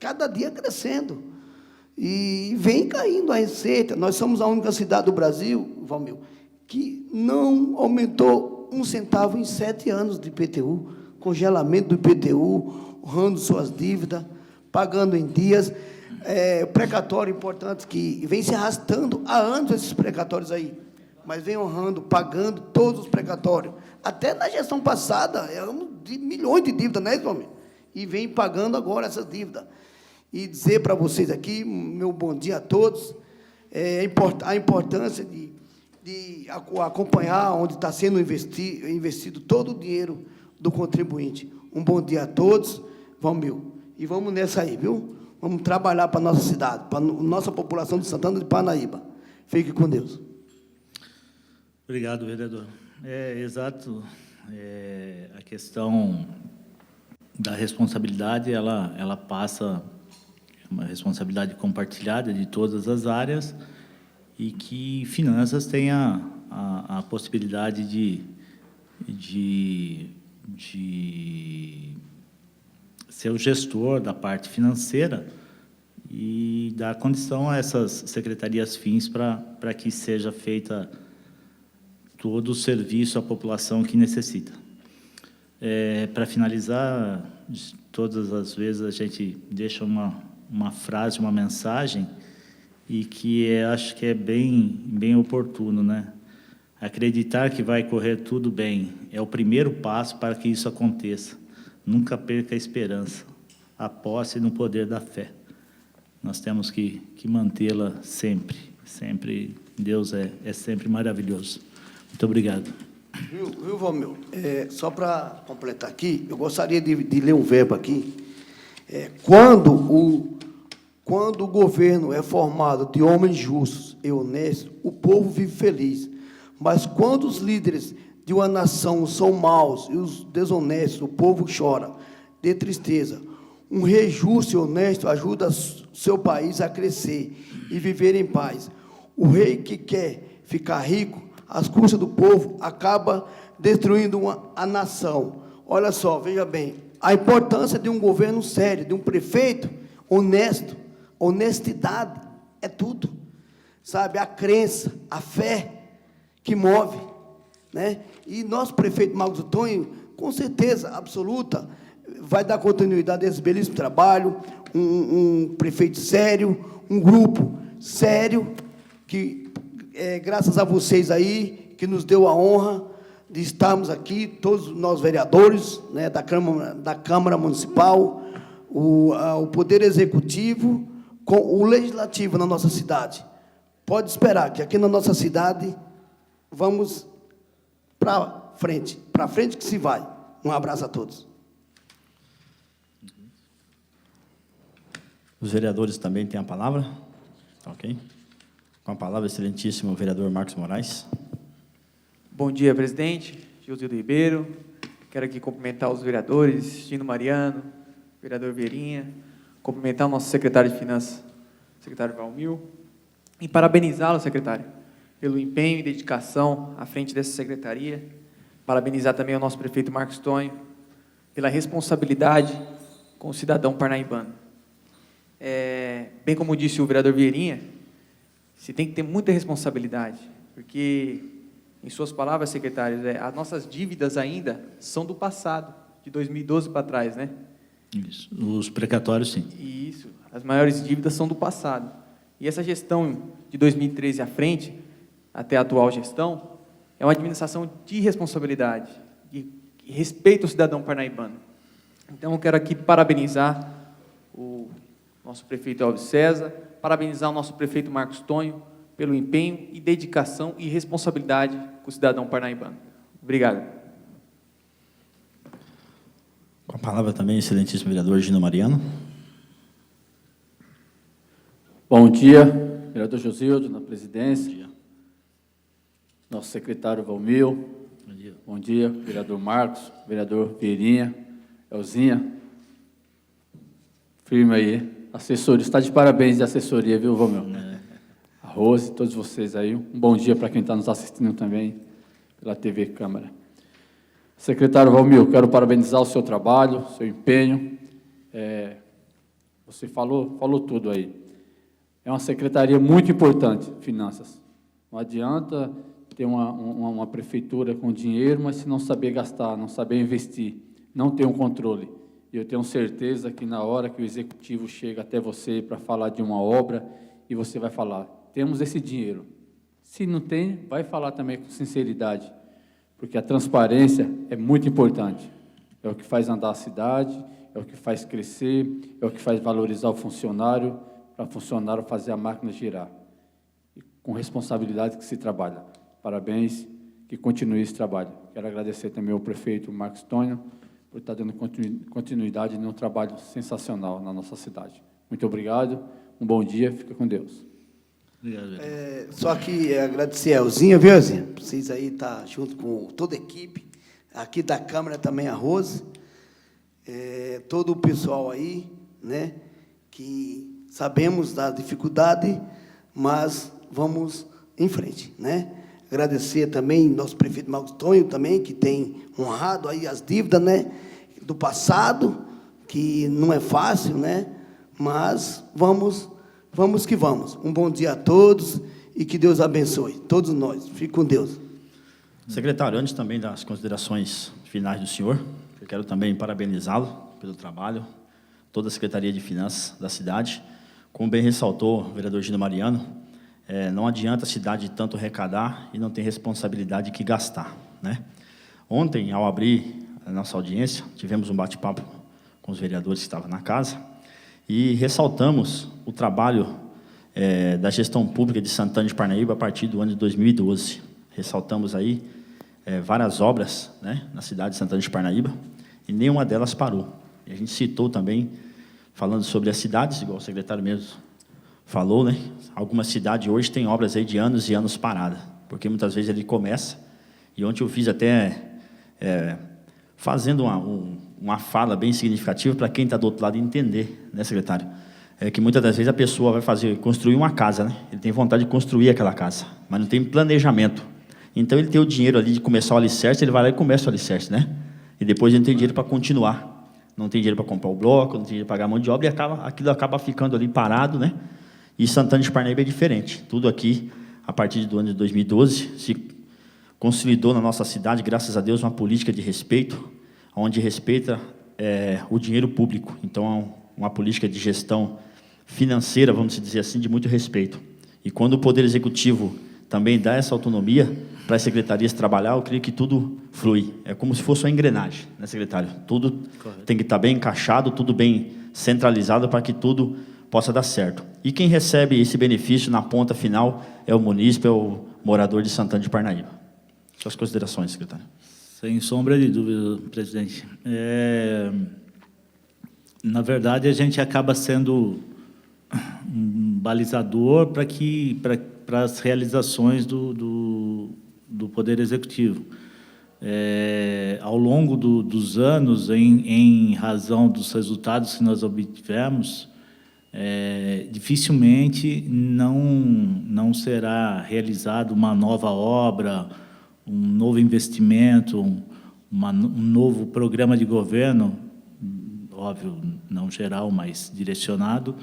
cada dia crescendo, e vem caindo a receita. Nós somos a única cidade do Brasil, Valmir, que não aumentou 1 centavo em 7 anos de IPTU, congelamento do IPTU, honrando suas dívidas, pagando em dias, precatório importante, que vem se arrastando há anos esses precatórios aí, mas vem honrando, pagando todos os precatórios. Até na gestão passada, éramos de milhões de dívidas, né, Valmir? E vem pagando agora essas dívidas. E dizer para vocês aqui, meu bom dia a todos, a importância de acompanhar onde está sendo investido todo o dinheiro do contribuinte. Um bom dia a todos, Valmir. E vamos nessa aí, viu? Vamos trabalhar para a nossa cidade, para a nossa população de Santana de Parnaíba. Fique com Deus. Obrigado, vereador. Exato. A questão da responsabilidade, ela passa, uma responsabilidade compartilhada de todas as áreas, e que finanças tem a possibilidade de ser o gestor da parte financeira e dar condição a essas secretarias fins para que seja feita todo o serviço à população que necessita. Para finalizar, todas as vezes a gente deixa uma frase, uma mensagem, e que acho que é bem oportuno, né? Acreditar que vai correr tudo bem é o primeiro passo para que isso aconteça. Nunca perca a esperança, aposte no poder da fé. Nós temos que mantê-la sempre, sempre. Deus é sempre maravilhoso. Muito obrigado. Viu, Valmir? Só para completar aqui, eu gostaria de ler um verbo aqui. Quando o governo é formado de homens justos e honestos, o povo vive feliz. Mas quando os líderes de uma nação são maus e os desonestos, o povo chora de tristeza. Um rei justo e honesto ajuda seu país a crescer e viver em paz. O rei que quer ficar rico às custas do povo acaba destruindo a nação. Olha só, veja bem, a importância de um governo sério, de um prefeito honesto. Honestidade é tudo, sabe? A crença, a fé que move, né? E nosso prefeito Marcos Antônio, com certeza absoluta, vai dar continuidade a esse belíssimo trabalho, um prefeito sério, um grupo sério, que, graças a vocês aí, que nos deu a honra de estarmos aqui, todos nós vereadores, né, da Câmara Municipal, o Poder Executivo, com o Legislativo na nossa cidade. Pode esperar que aqui na nossa cidade vamos para frente que se vai. Um abraço a todos. Os vereadores também têm a palavra? Ok. Com a palavra, excelentíssimo vereador Marcos Moraes. Bom dia, presidente, Gilzildo Ribeiro. Quero aqui cumprimentar os vereadores, Tino Mariano, vereador Vieirinha, cumprimentar o nosso secretário de Finanças, secretário Valmir, e parabenizá-lo, secretário, pelo empenho e dedicação à frente dessa secretaria. Parabenizar também o nosso prefeito Marcos Tonho pela responsabilidade com o cidadão parnaibano. Bem como disse o vereador Vieirinha, se tem que ter muita responsabilidade, porque, em suas palavras, secretário, as nossas dívidas ainda são do passado, de 2012 para trás, né? Isso. Os precatórios, sim. Isso. As maiores dívidas são do passado. E essa gestão de 2013 à frente, até a atual gestão, é uma administração de responsabilidade, de respeito ao cidadão parnaibano. Então, eu quero aqui parabenizar o nosso prefeito Elvis César, parabenizar o nosso prefeito Marcos Tonho pelo empenho e dedicação e responsabilidade com o cidadão parnaibano. Obrigado. Com a palavra também, excelentíssimo vereador Gino Mariano. Bom dia, vereador Josildo, na presidência. Bom dia. Nosso secretário Valmil. Bom dia. Bom dia, vereador Marcos, vereador Vieirinha, Elzinha. Firme aí. Assessoria, está de parabéns de assessoria, viu, Valmil? A Rose, todos vocês aí. Um bom dia para quem está nos assistindo também pela TV Câmara. Secretário Valmil, quero parabenizar o seu trabalho, o seu empenho. Você falou tudo aí. É uma secretaria muito importante, finanças. Não adianta ter uma prefeitura com dinheiro, mas se não saber gastar, não saber investir, não ter um controle. E eu tenho certeza que na hora que o executivo chega até você para falar de uma obra, e você vai falar, temos esse dinheiro. Se não tem, vai falar também com sinceridade, porque a transparência é muito importante. É o que faz andar a cidade, é o que faz crescer, é o que faz valorizar o funcionário, para o funcionário fazer a máquina girar. E com responsabilidade que se trabalha. Parabéns, que continue esse trabalho. Quero agradecer também ao prefeito Marcos Tonho por estar dando continuidade num trabalho sensacional na nossa cidade. Muito obrigado, um bom dia, fica com Deus. Obrigado, vereador. Só que agradecer a Elzinha, viu, Elzinha? Vocês aí estão junto com toda a equipe, aqui da Câmara também a Rose, todo o pessoal aí, né, que sabemos da dificuldade, mas vamos em frente, né? Agradecer também nosso prefeito Marcos Tonho também, que tem honrado aí as dívidas, né, do passado, que não é fácil, né? Mas vamos que vamos. Um bom dia a todos e que Deus abençoe todos nós. Fique com Deus. Secretário, antes também das considerações finais do senhor, eu quero também parabenizá-lo pelo trabalho, toda a Secretaria de Finanças da cidade. Como bem ressaltou o vereador Gino Mariano, não adianta a cidade tanto arrecadar e não ter responsabilidade que gastar, né? Ontem, ao abrir a nossa audiência, tivemos um bate-papo com os vereadores que estavam na casa e ressaltamos o trabalho da gestão pública de Santana de Parnaíba a partir do ano de 2012. Ressaltamos aí várias obras, né, na cidade de Santana de Parnaíba e nenhuma delas parou. E a gente citou também, falando sobre as cidades, igual o secretário mesmo falou, né? Algumas cidades hoje têm obras aí de anos e anos paradas, porque muitas vezes ele começa, e ontem eu fiz até fazendo uma fala bem significativa para quem está do outro lado entender, né, secretário? Que muitas das vezes a pessoa vai construir uma casa, né? Ele tem vontade de construir aquela casa, mas não tem planejamento. Então ele tem o dinheiro ali de começar o alicerce, ele vai lá e começa o alicerce, né? E depois ele não tem dinheiro para continuar. Não tem dinheiro para comprar o bloco, não tem dinheiro para pagar a mão de obra, e aquilo acaba ficando ali parado, né? E Santana de Parnaíba é diferente. Tudo aqui, a partir do ano de 2012, se consolidou na nossa cidade, graças a Deus, uma política de respeito, onde respeita o dinheiro público. Então, uma política de gestão financeira, vamos dizer assim, de muito respeito. E quando o Poder Executivo também dá essa autonomia para as secretarias trabalhar, eu creio que tudo flui. É como se fosse uma engrenagem, né, secretário? Tudo tem que estar bem encaixado, tudo bem centralizado para que tudo possa dar certo. E quem recebe esse benefício na ponta final é o munícipe, é o morador de Santana de Parnaíba. Suas considerações, secretário. Sem sombra de dúvida, presidente. Na verdade, a gente acaba sendo um balizador para as realizações do Poder Executivo. Ao longo dos anos, em razão dos resultados que nós obtivemos, dificilmente não será realizada uma nova obra, um novo investimento, um novo programa de governo, óbvio, não geral, mas direcionado,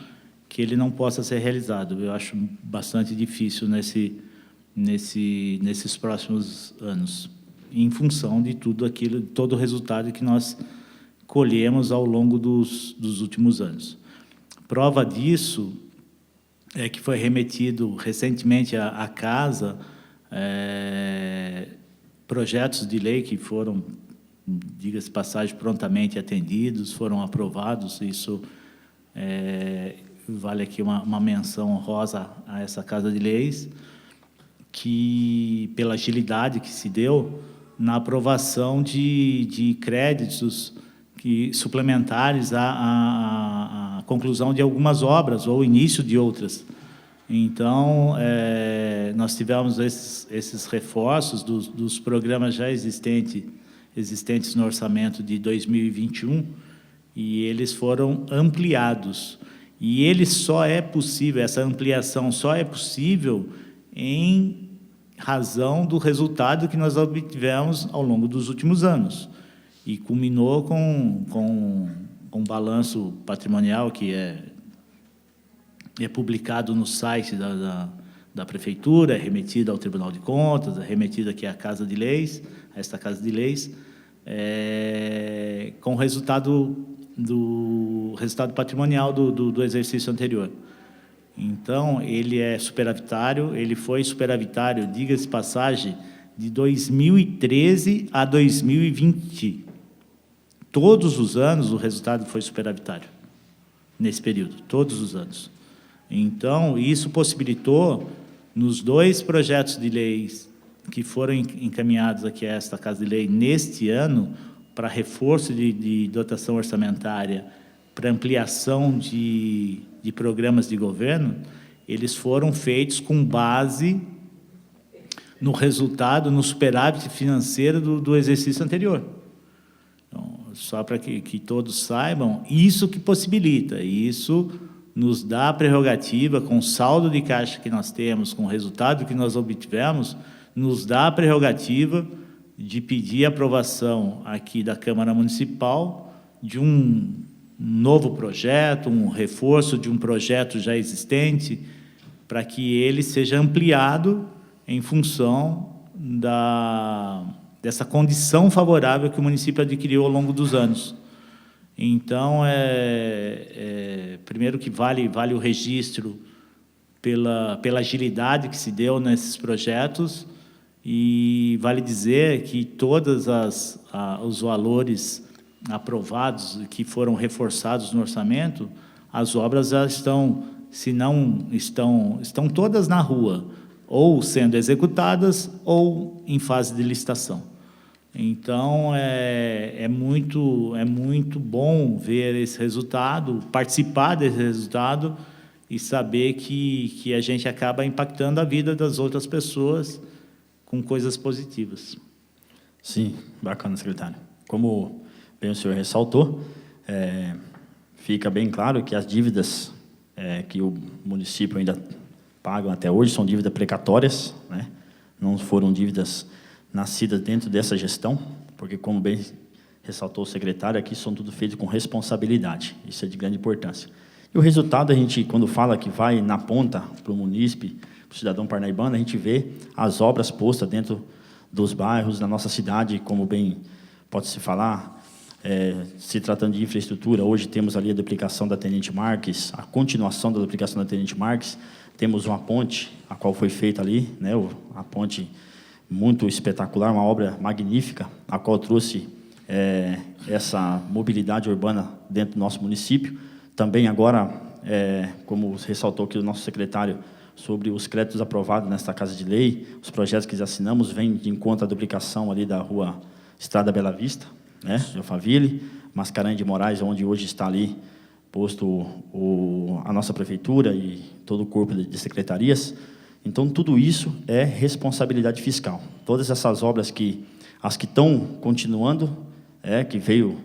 que ele não possa ser realizado. Eu acho bastante difícil nesses próximos anos, em função de tudo aquilo, todo o resultado que nós colhemos ao longo dos últimos anos. Prova disso é que foi remetido recentemente à Casa projetos de lei que foram, diga-se de passagem, prontamente atendidos, foram aprovados. Isso vale aqui uma menção honrosa a essa Casa de Leis, que, pela agilidade que se deu na aprovação de créditos suplementares à conclusão de algumas obras ou início de outras. Então, nós tivemos esses reforços dos programas já existentes no orçamento de 2021, e eles foram ampliados. E essa ampliação só é possível em razão do resultado que nós obtivemos ao longo dos últimos anos. E culminou com um balanço patrimonial que é publicado no site da Prefeitura, é remetido ao Tribunal de Contas, é remetido aqui à Casa de Leis, a esta Casa de Leis, com o resultado patrimonial do exercício anterior. Então, ele é superavitário, ele foi superavitário, diga-se de passagem, de 2013 a 2020. Todos os anos o resultado foi superavitário, nesse período, todos os anos. Então, isso possibilitou, nos 2 projetos de leis que foram encaminhados aqui a esta Casa de Lei neste ano, para reforço de dotação orçamentária, para ampliação de programas de governo, eles foram feitos com base no resultado, no superávit financeiro do exercício anterior. Então, só para que todos saibam, isso que possibilita, isso nos dá a prerrogativa, com o saldo de caixa que nós temos, com o resultado que nós obtivemos, nos dá a prerrogativa de pedir a aprovação aqui da Câmara Municipal de um novo projeto, um reforço de um projeto já existente, para que ele seja ampliado em função dessa condição favorável que o município adquiriu ao longo dos anos. Então, primeiro que vale o registro pela agilidade que se deu nesses projetos, e vale dizer que todos os valores aprovados, que foram reforçados no orçamento, as obras já estão, se não estão todas na rua, ou sendo executadas, ou em fase de licitação. Então, é muito bom ver esse resultado, participar desse resultado e saber que a gente acaba impactando a vida das outras pessoas com coisas positivas. Sim, bacana, secretário. Como bem o senhor ressaltou, fica bem claro que as dívidas que o município ainda paga até hoje são dívidas precatórias, né? Não foram dívidas nascidas dentro dessa gestão, porque, como bem ressaltou o secretário, aqui são tudo feito com responsabilidade. Isso é de grande importância. E o resultado, a gente, quando fala que vai na ponta para o munícipe, para o cidadão parnaibano, a gente vê as obras postas dentro dos bairros da nossa cidade, como bem pode-se falar, se tratando de infraestrutura. Hoje temos ali a duplicação da Tenente Marques, a continuação da duplicação da Tenente Marques, temos uma ponte, a qual foi feita ali, né, a ponte muito espetacular, uma obra magnífica, a qual trouxe essa mobilidade urbana dentro do nosso município. Também agora, como ressaltou aqui o nosso secretário, sobre os créditos aprovados nesta Casa de Lei, os projetos que assinamos vêm de encontro à duplicação ali da rua Estrada Bela Vista, né, de Alphaville, Mascarenhas de Moraes, onde hoje está ali posto a nossa prefeitura e todo o corpo de secretarias. Então, tudo isso é responsabilidade fiscal. Todas essas obras as que estão continuando, que veio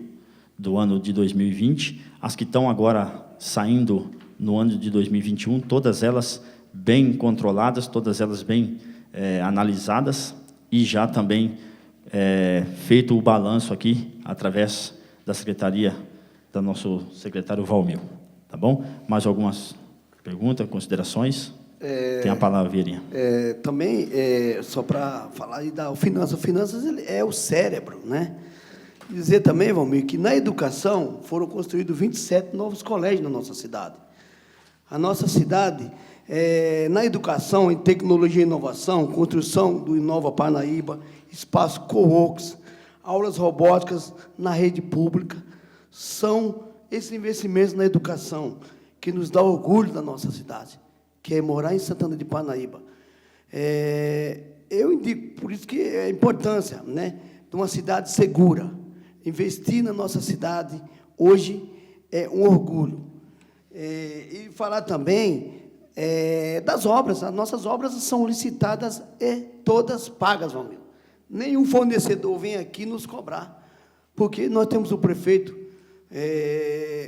do ano de 2020, as que estão agora saindo no ano de 2021, todas elas bem controladas, todas elas bem analisadas, e já também feito o balanço aqui, através da secretaria, do nosso secretário Valmir. Tá bom? Mais algumas perguntas, considerações? Tem a palavra, Vierinha. Também, só para falar aí o Finanças ele é o cérebro, né? Dizer também, Valmir, que na educação foram construídos 27 novos colégios na nossa cidade. A nossa cidade, na educação, em tecnologia e inovação, construção do Inova Parnaíba, espaço co-works, aulas robóticas na rede pública, são esses investimentos na educação que nos dá orgulho da nossa cidade, que é morar em Santana de Parnaíba. Eu indico, por isso que é a importância, né, de uma cidade segura. Investir na nossa cidade, hoje, é um orgulho. E falar também das obras. As nossas obras são licitadas e todas pagas, Valmir. Nenhum fornecedor vem aqui nos cobrar, porque nós temos o prefeito,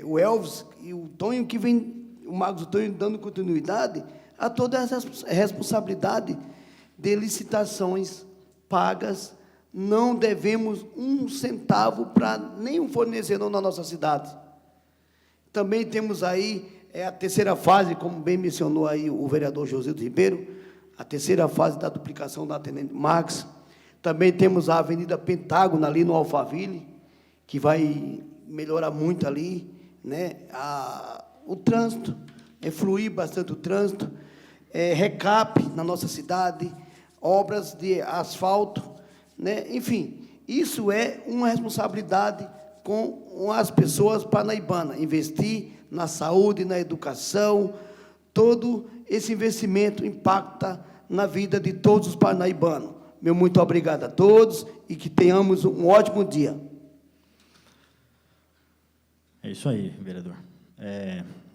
o Elvis e o Tonho, que vem, o Marcos Tonho, dando continuidade a toda essa responsabilidade de licitações pagas. Não devemos um centavo para nenhum fornecedor na nossa cidade. Também temos aí a terceira fase, como bem mencionou aí o vereador Josildo Ribeiro, a terceira fase da duplicação da Tenente Marques. Também temos a Avenida Pentágono, ali no Alphaville, que vai melhorar muito ali, né? O trânsito, fluir bastante o trânsito, recap na nossa cidade, obras de asfalto, né? Enfim, isso é uma responsabilidade com as pessoas parnaibanas, investir na saúde, na educação. Todo esse investimento impacta na vida de todos os parnaibanos. Meu muito obrigado a todos e que tenhamos um ótimo dia. É isso aí, vereador.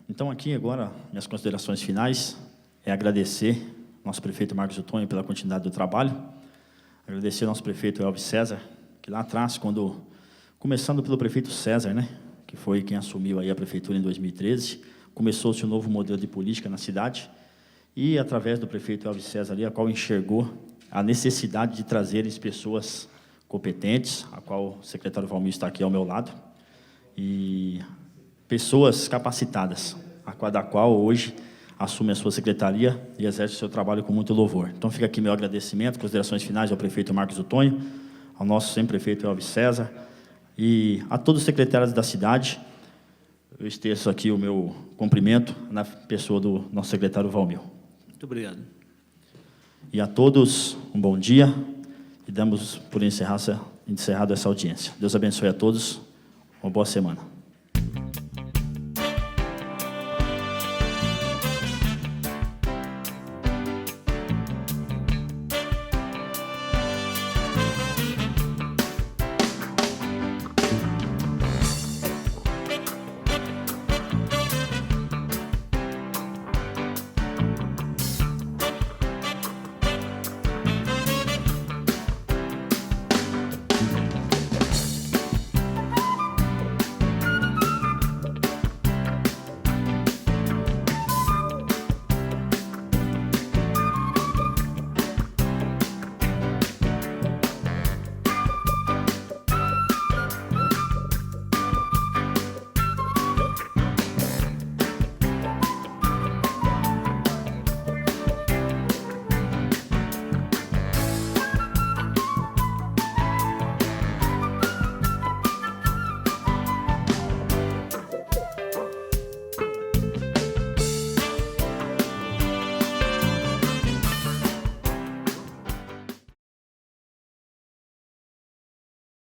Então, aqui agora, minhas considerações finais é agradecer nosso prefeito Marcos Otonho pela continuidade do trabalho, agradecer ao nosso prefeito Elvis César, que lá atrás, começando pelo prefeito César, né, que foi quem assumiu aí a prefeitura em 2013, começou-se um novo modelo de política na cidade, e através do prefeito Elvis César ali, a qual enxergou a necessidade de trazer pessoas competentes, a qual o secretário Valmir está aqui ao meu lado, e pessoas capacitadas, da qual hoje assume a sua secretaria e exerce o seu trabalho com muito louvor. Então, fica aqui meu agradecimento, considerações finais ao prefeito Marcos Otonho, ao nosso sempre prefeito Elvis César, e a todos os secretários da cidade. Eu exterço aqui o meu cumprimento na pessoa do nosso secretário Valmir. Muito obrigado. E a todos, um bom dia, e damos por encerrado essa audiência. Deus abençoe a todos, uma boa semana.